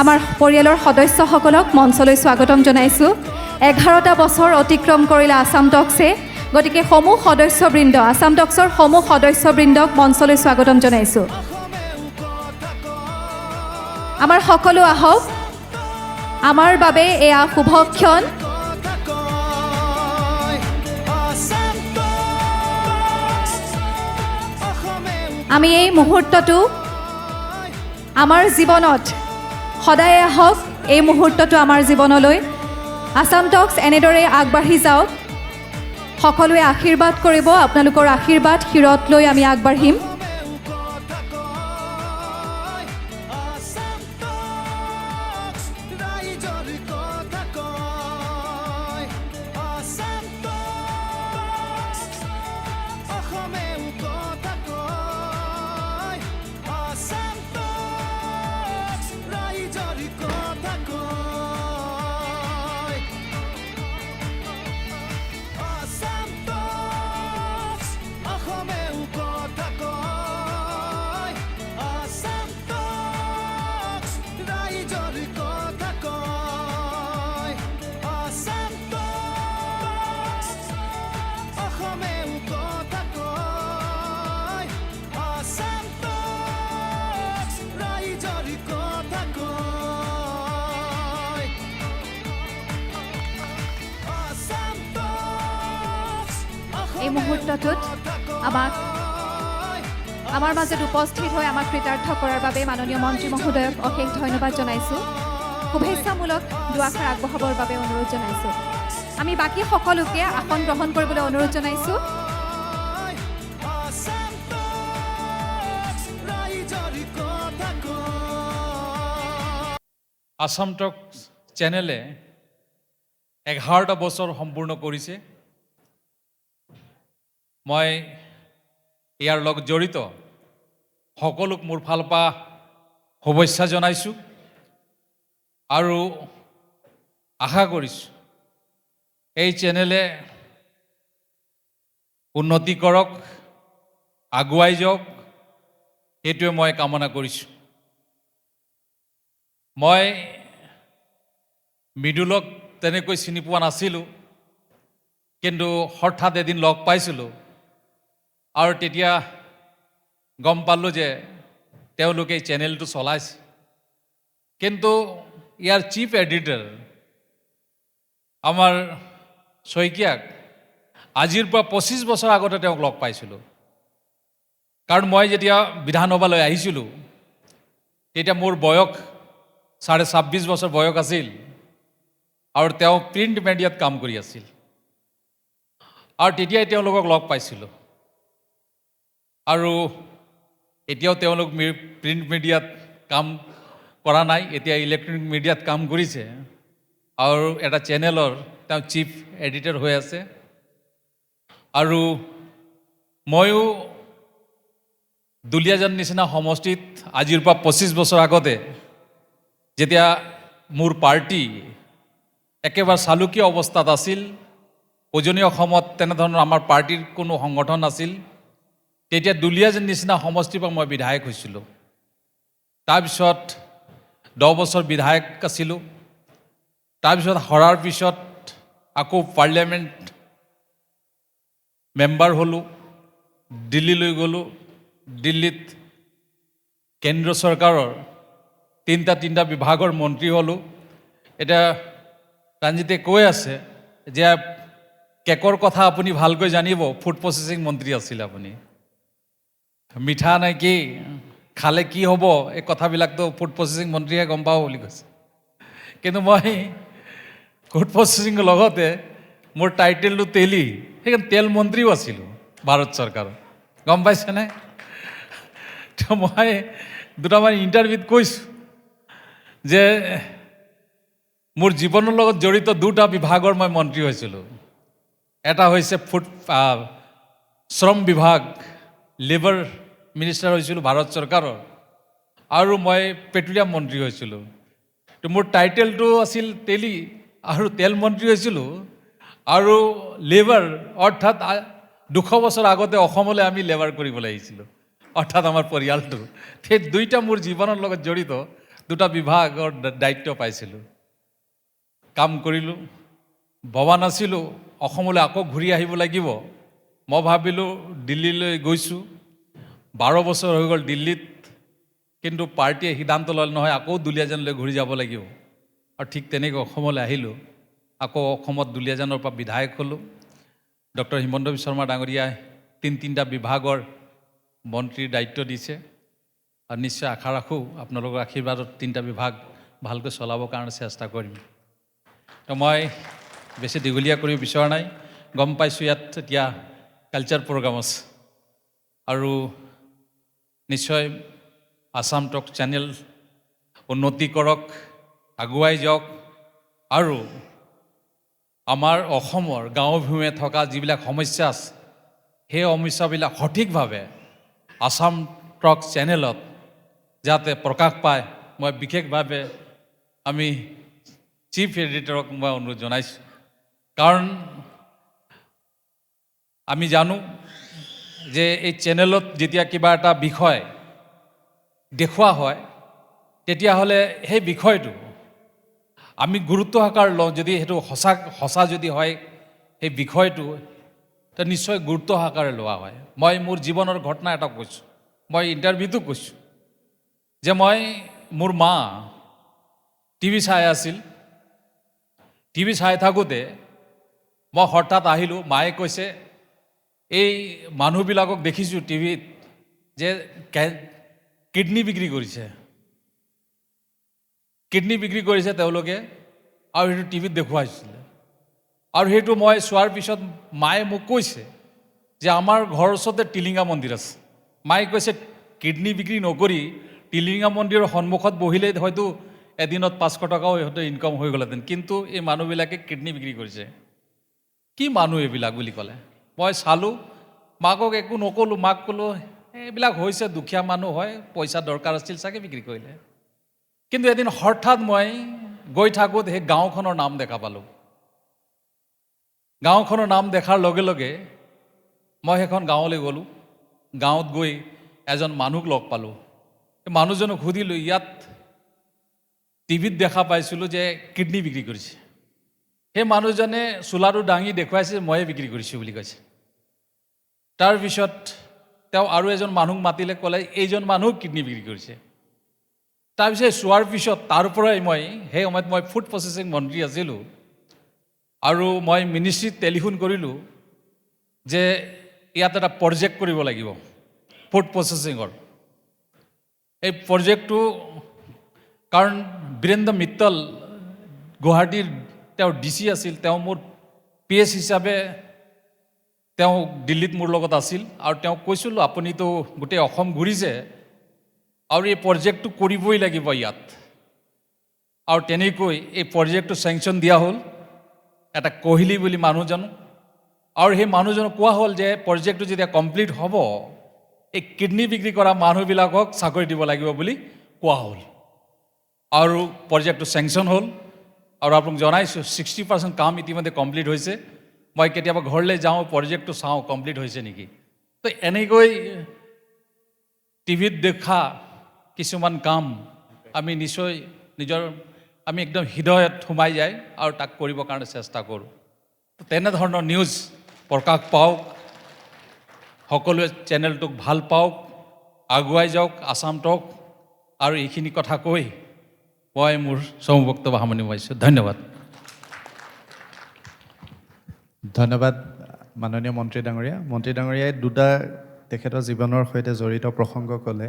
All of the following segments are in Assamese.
আমাৰ পৰিয়ালৰ সদস্যসকলক মঞ্চলৈ স্বাগতম জনাইছোঁ। 11টা বছৰ অতিক্ৰম কৰিলে আসাম টক্সে, গতিকে সমূহ সদস্যবৃন্দ, আসাম টক্সৰ সমূহ সদস্যবৃন্দক মঞ্চলৈ স্বাগতম জনাইছোঁ। আমাৰ সকলো আহক, আমাৰ বাবে এয়া শুভক্ষণ। আমি এই মুহূৰ্তটো আমাৰ জীৱনত সদায় আহক, এই মুহূৰ্তটো আমাৰ জীৱনলৈ। আসাম টক্স এনেদৰে আগবাঢ়ি যাওক, সকলোৱে আশীৰ্বাদ কৰিব, আপোনালোকৰ আশীৰ্বাদ শিৰত লৈ আমি আগবাঢ়িম। এই মুহূৰ্তটোত আমাৰ মাজত উপস্থিত হৈ আমাক কৃতাৰ্থ কৰাৰ বাবে মাননীয় মন্ত্ৰী মহোদয়ক অশেষ ধন্যবাদ জনাইছোঁ। শুভেচ্ছামূলক দুআষাৰ আগবঢ়াবৰ বাবে অনুৰোধ জনাইছোঁ। আমি বাকী সকলোকে আসন গ্ৰহণ কৰিবলৈ অনুৰোধ জনাইছোঁ। আসাম টক্স চেনেলে 11টা বছৰ সম্পূৰ্ণ কৰিছে। মই ইয়াৰ লগত জড়িত সকলোক মোৰ ফালৰ পৰা শুভেচ্ছা জনাইছোঁ আৰু আশা কৰিছোঁ এই চেনেলে উন্নতি কৰক, আগুৱাই যাওক, সেইটোৱে মই কামনা কৰিছোঁ। মই মৃদুলক তেনেকৈ চিনি পোৱা নাছিলোঁ, কিন্তু হঠাৎ এদিন লগ পাইছিলোঁ আৰু তেতিয়া গম পালোঁ যে তেওঁলোকে এই চেনেলটো চলাইছে। কিন্তু ইয়াৰ চিফ এডিটৰ আমাৰ শইকীয়াক আজিৰ পৰা 25 বছৰ আগতে তেওঁক লগ পাইছিলোঁ। কাৰণ মই যেতিয়া বিধানসভালৈ আহিছিলোঁ তেতিয়া মোৰ বয়স 26.5 বছৰ বয়স আছিল আৰু তেওঁ প্ৰিণ্ট মিডিয়াত কাম কৰি আছিল আৰু তেতিয়াই তেওঁলোকক লগ পাইছিলোঁ। আৰু এতিয়াও তেওঁলোক প্ৰিণ্ট মিডিয়াত কাম কৰা নাই, এতিয়া ইলেক্ট্ৰনিক মিডিয়াত কাম কৰিছে আৰু এটা চেনেলৰ তেওঁ চিফ এডিটৰ হৈ আছে। আৰু ময়ো দুলীয়াজান নিচিনা সমষ্টিত আজিৰ পৰা 25 বছৰ আগতে যেতিয়া মোৰ পাৰ্টি একেবাৰে চালুকীয়া অৱস্থাত আছিল, উজনি অসমত তেনেধৰণৰ আমাৰ পাৰ্টিৰ কোনো সংগঠন নাছিল, তেতিয়া দুলীয়াজান নিচিনা সমষ্টিৰ পৰা মই বিধায়ক হৈছিলোঁ। তাৰপিছত 10 বছৰ বিধায়ক আছিলোঁ। তাৰপিছত হৰাৰ পিছত আকৌ পাৰ্লিয়ামেণ্ট মেম্বাৰ হ'লোঁ, দিল্লীলৈ গ'লোঁ। দিল্লীত কেন্দ্ৰ চৰকাৰৰ তিনিটা বিভাগৰ মন্ত্ৰী হ'লোঁ। এতিয়া ৰঞ্জিতে কৈ আছে যে কেকৰ কথা আপুনি ভালকৈ জানিব, ফুড প্ৰচেছিং মন্ত্ৰী আছিল আপুনি। মিঠা নে কি, খালে কি হ'ব, এই কথাবিলাকতো ফুড প্ৰচেছিং মন্ত্ৰীয়ে গম পাব বুলি কৈছে। কিন্তু মই ফুড প্ৰচেছিঙৰ লগতে মোৰ টাইটেলটো তেলি, সেইকাৰণে তেল মন্ত্ৰীও আছিলোঁ ভাৰত চৰকাৰৰ, গম পাইছেনে? তো মই দুটামান ইণ্টাৰভিউত কৈছোঁ যে মোৰ জীৱনৰ লগত জড়িত 2টা বিভাগৰ মই মন্ত্ৰী হৈছিলোঁ। এটা হৈছে শ্ৰম বিভাগ, লেবাৰ মিনিষ্টাৰ হৈছিলোঁ ভাৰত চৰকাৰৰ, আৰু মই পেট্ৰলিয়াম মন্ত্ৰী হৈছিলোঁ। তো মোৰ টাইটেলটো আছিল তেলি আৰু তেল মন্ত্ৰী হৈছিলোঁ আৰু লেবাৰ, অৰ্থাৎ 200 বছৰ আগতে অসমলৈ আমি লেবাৰ কৰিবলৈ আহিছিলোঁ, অৰ্থাৎ আমাৰ পৰিয়ালটো। সেই দুইটা মোৰ জীৱনৰ লগত জড়িত দুটা বিভাগৰ দায়িত্ব পাইছিলোঁ, কাম কৰিলোঁ। ভবা নাছিলোঁ অসমলৈ আকৌ ঘূৰি আহিব লাগিব। মই ভাবিলোঁ দিল্লীলৈ গৈছোঁ, 12 বছৰ হৈ গ'ল দিল্লীত, কিন্তু পাৰ্টীয়ে সিদ্ধান্ত ল'লে নহয় আকৌ দুলীয়াজানলৈ ঘূৰি যাব লাগিব। আৰু ঠিক তেনেকৈ অসমলৈ আহিলোঁ। আকৌ অসমত দুলীয়াজানৰ পৰা বিধায়ক হ'লোঁ। ডক্টৰ হিমন্ত বিশ্ব শৰ্মা ডাঙৰীয়াই তিনিটা বিভাগৰ মন্ত্ৰীৰ দায়িত্ব দিছে। আৰু নিশ্চয় আশা ৰাখোঁ আপোনালোকৰ আশীৰ্বাদত তিনিটা বিভাগ ভালকৈ চলাবৰ কাৰণে চেষ্টা কৰিম। তো মই বেছি দীঘলীয়া কৰিব বিচৰা নাই। গম পাইছোঁ ইয়াত এতিয়া কালচাৰ প্ৰগ্ৰাম আছে, আৰু নিশ্চয় আসাম টক চেনেল উন্নতি কৰক, আগুৱাই যাওক, আৰু আমাৰ অসমৰ গাঁৱে ভূঞে থকা যিবিলাক সমস্যা আছে সেই সমস্যাবিলাক সঠিকভাৱে আসাম টক চেনেলত যাতে প্ৰকাশ পায়, মই বিশেষভাৱে আমি চিফ এডিটৰক মই অনুৰোধ জনাইছোঁ। কাৰণ আমি জানো যে এই চেনেলত যেতিয়া কিবা এটা বিষয় দেখুওৱা হয় তেতিয়াহ'লে সেই বিষয়টো আমি গুৰুত্ব সহকাৰে লওঁ। যদি সেইটো সঁচা যদি হয় সেই বিষয়টো, তো নিশ্চয় গুৰুত্ব সহকাৰে লোৱা হয়। মই মোৰ জীৱনৰ ঘটনা এটা কৈছোঁ, মই ইণ্টাৰভিউটো কৈছোঁ যে মোৰ মা টিভি চাই আছিল। টিভি চাই থাকোঁতে মই হঠাৎ আহিলোঁ। মায়ে কৈছে, এই মানুহবিলাকক দেখিছোঁ টিভিত যে কিডনী বিক্ৰী কৰিছে, কিডনী বিক্ৰী কৰিছে তেওঁলোকে, আৰু সেইটো টিভিত দেখুৱাইছিলে। আৰু সেইটো মই চোৱাৰ পিছত মায়ে মোক কৈছে যে আমাৰ ঘৰৰ ওচৰতে টিলিঙা মন্দিৰ আছে। মায়ে কৈছে কিডনী বিক্ৰী নকৰি টিলিঙা মন্দিৰৰ সন্মুখত বহিলেই হয়তো এদিনত 500 টকাও ইহঁতে ইনকাম হৈ গ'লহেঁতেন, কিন্তু এই মানুহবিলাকে কিডনী বিক্ৰী কৰিছে। কি মানুহ এইবিলাক বুলি ক'লে। মই চালোঁ, মাকক একো নক'লোঁ। মাক ক'লোঁ এইবিলাক হৈছে দুখীয়া মানুহ হয়, পইচা দৰকাৰ আছিল চাগে বিক্ৰী কৰিলে। কিন্তু এদিন হঠাৎ মই গৈ থাকোঁত সেই গাঁওখনৰ নাম দেখা পালোঁ। গাঁওখনৰ নাম দেখাৰ লগে লগে মই সেইখন গাঁৱলৈ গ'লোঁ। গাঁৱত গৈ এজন মানুহক লগ পালোঁ। মানুহজনক সুধিলোঁ, ইয়াত টিভিত দেখা পাইছিলোঁ যে কিডনী বিক্ৰী কৰিছে। সেই মানুহজনে চোলাটো দাঙি দেখুৱাইছে ময়ে বিক্ৰী কৰিছোঁ বুলি কৈছে। তাৰপিছত তেওঁ আৰু এজন মানুহক মাতিলে, ক'লে এইজন মানুহ কিডনী বিক্ৰী কৰিছে। তাৰপিছত চোৱাৰ পিছত তাৰ পৰাই মই সেই সময়ত মই ফুড প্ৰচেছিং মন্ত্ৰী আছিলোঁ, আৰু মই মিনিষ্ট্ৰীত টেলিফোন কৰিলোঁ যে ইয়াত এটা প্ৰজেক্ট কৰিব লাগিব ফুড প্ৰচেছিঙৰ। এই প্ৰজেক্টটো কাৰণ বীৰেন্দ্ৰ মিত্তল গুৱাহাটীৰ তেওঁ DC আছিল, তেওঁ মোৰ PS হিচাপে তেওঁ দিল্লীত মোৰ লগত আছিল। আৰু তেওঁক কৈছিলোঁ আপুনিতো গোটেই অসম ঘূৰিছে আৰু এই প্ৰজেক্টটো কৰিবই লাগিব ইয়াত। আৰু তেনেকৈ এই প্ৰজেক্টটো চেংচন দিয়া হ'ল এটা কোহলি বুলি মানুহজন, আৰু সেই মানুহজনক কোৱা হ'ল যে প্ৰজেক্টটো যেতিয়া কমপ্লিট হ'ব এই কিডনী বিক্ৰী কৰা মানুহবিলাকক চাকৰি দিব লাগিব বুলি কোৱা হ'ল। আৰু প্ৰজেক্টটো চেংচন হ'ল, আৰু আপোনাক জনাইছোঁ 60% কাম ইতিমধ্যে কমপ্লিট হৈছে। মই কেতিয়াবা ঘৰলৈ যাওঁ, প্ৰজেক্টটো চাওঁ কমপ্লিট হৈছে নেকি। তো এনেকৈ টিভিত দেখা কিছুমান কাম আমি নিশ্চয় আমি একদম হৃদয়ত সোমাই যায় আৰু তাক কৰিবৰ কাৰণে চেষ্টা কৰোঁ। তেনেধৰণৰ নিউজ প্ৰকাশ পাওক, সকলোৱে চেনেলটোক ভাল পাওক, আগুৱাই যাওক আসাম টক। আৰু এইখিনি কথা কৈ মই মোৰ বক্তব্য সামৰণি মাৰিছোঁ। ধন্যবাদ। ধন্যবাদ মাননীয় মন্ত্ৰী ডাঙৰীয়া। মন্ত্ৰী ডাঙৰীয়াই দুটা তেখেতৰ জীৱনৰ সৈতে জড়িত প্ৰসংগ ক'লে,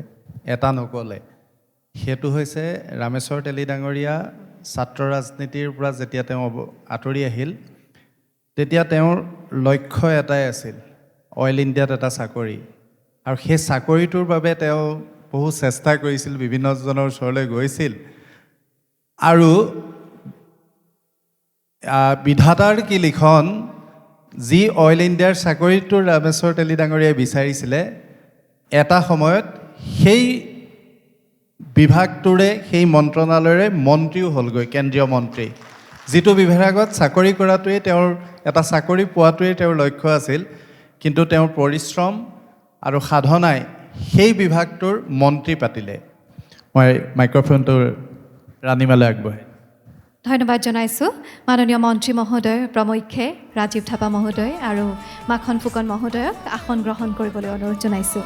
এটা নক'লে। সেইটো হৈছে ৰামেশ্বৰ তেলী ডাঙৰীয়া ছাত্ৰ ৰাজনীতিৰ পৰা যেতিয়া তেওঁ আঁতৰি আহিল, তেতিয়া তেওঁৰ লক্ষ্য এটাই আছিল, অইল ইণ্ডিয়াত এটা চাকৰি। আৰু সেই চাকৰিটোৰ বাবে তেওঁ বহু চেষ্টা কৰিছিল, বিভিন্নজনৰ ওচৰলৈ গৈছিল। আৰু বিধাতাৰ কি লিখন, যি অইল ইণ্ডিয়াৰ চাকৰিটো ৰামেশ্বৰ তেলী ডাঙৰীয়াই বিচাৰিছিলে, এটা সময়ত সেই বিভাগটোৰে সেই মন্ত্ৰণালয়ৰে মন্ত্ৰীও হ'লগৈ, কেন্দ্ৰীয় মন্ত্ৰী। যিটো বিভাগত চাকৰি কৰাটোৱেই তেওঁৰ এটা চাকৰি পোৱাটোৱেই তেওঁৰ লক্ষ্য আছিল, কিন্তু তেওঁৰ পৰিশ্ৰম আৰু সাধনাই সেই বিভাগটোৰ মন্ত্ৰী পাতিলে। মই মাইক্ৰফোনটো ৰাণীমালৈ আগবঢ়াই ধন্যবাদ জনাইছোঁ মাননীয় মন্ত্ৰী মহোদয় প্ৰমুখ্যে ৰাজীৱ থাপা মহোদয় আৰু মাখন ফুকন মহোদয়ক আসন গ্ৰহণ কৰিবলৈ অনুৰোধ জনাইছোঁ